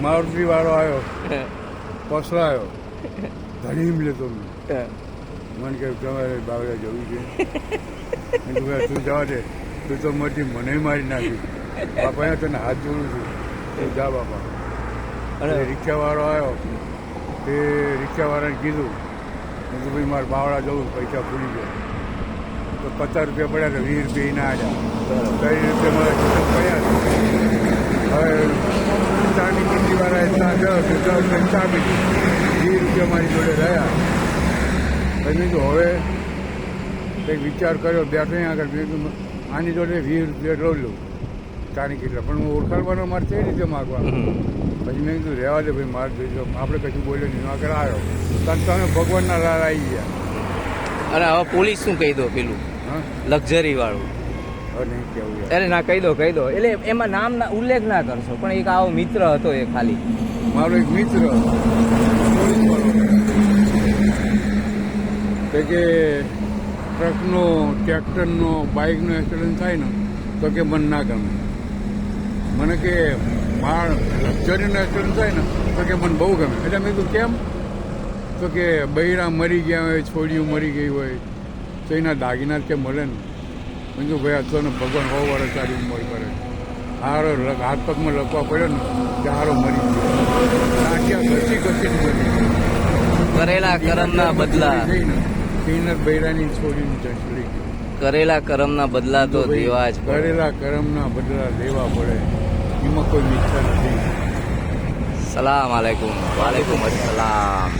મારુતિ વાળો આવ્યો, પસરાયો, ધડીમ લેતો મને કે તમારે બાવળા જવું છે. તું જવા દે, તું તો મરજી મને મારી નાખી. બાપા તને હાથ જોડું છું, તું જા બાપા. અને રિક્ષાવાળો આવ્યો, તે રિક્ષાવાળાને કીધું મેં ભાઈ મારે બાવળા જવું, પૈસા ભૂલી ગયા. તો 50 રૂપિયા પડ્યા તો 20 રૂપિયા ના આવ્યા. 30 રૂપિયા મારા પડ્યા. હવે ચાની કિંમતીવાળાએ ચા ચા પીધી, 20 રૂપિયા મારી જોડે રહ્યા. પછી તો હવે કંઈક વિચાર કર્યો, બેઠો આગળ મેં કીધું આની જોડે 20 રૂપિયા લઉં ચાની કેટલા, પણ હું ઓળખાડવાનો મારે કઈ રીતે માગવા. પછી મેં કીધું રહેવા દે ભાઈ, મારે જોઈ આપણે કશું બોલ્યો નહીં. આગળ આવ્યો કારણ તમે ભગવાનના લાલ આવી ગયા. અને હવે પોલીસ શું કહી દો પેલું લક્ઝરી વાળું? હવે નહીં કેવું યાર. અરે ના કહી દો એટલે એમાં નામ ના ઉલ્લેખ ના કરશો, પણ એક આવો મિત્ર હતો એ ખાલી મારો એક મિત્ર કે ટ્રકનો, ટ્રેક્ટરનો, બાઇકનો એક્સિડન્ટ થાય ને તો કે મને ના ગમે. મને કે માળ લક્ઝરીનો એક્સિડન્ટ થાય ને તો કે મને બહુ ગમે. એટલે મેં કીધું કેમ? તો કે બૈરા મરી ગયા હોય, છોડીઓ મરી ગઈ હોય તો એના દાગીના કે મળે ને. મેં કીધું ભાઈ અત્યારે ભગવાન 100 વર્ષ સારી ઉંમર કરે. હારો હાથ પગમાં લખવા પડ્યો ને કે હારો મરી ગયો. નાખ્યા ઘસી ઘસીને મરી ગયો. કરેલા કર્મના બદલા ને બૈરાની છોડીને ચડી ગયો. કરેલા કર્મના બદલા તો દેવા જ પડે. કરેલા કર્મના બદલા દેવા પડે, એમાં કોઈ મિથ્યા નથી. સલામ આલેકુમ. વાલેકુમ અસલામ.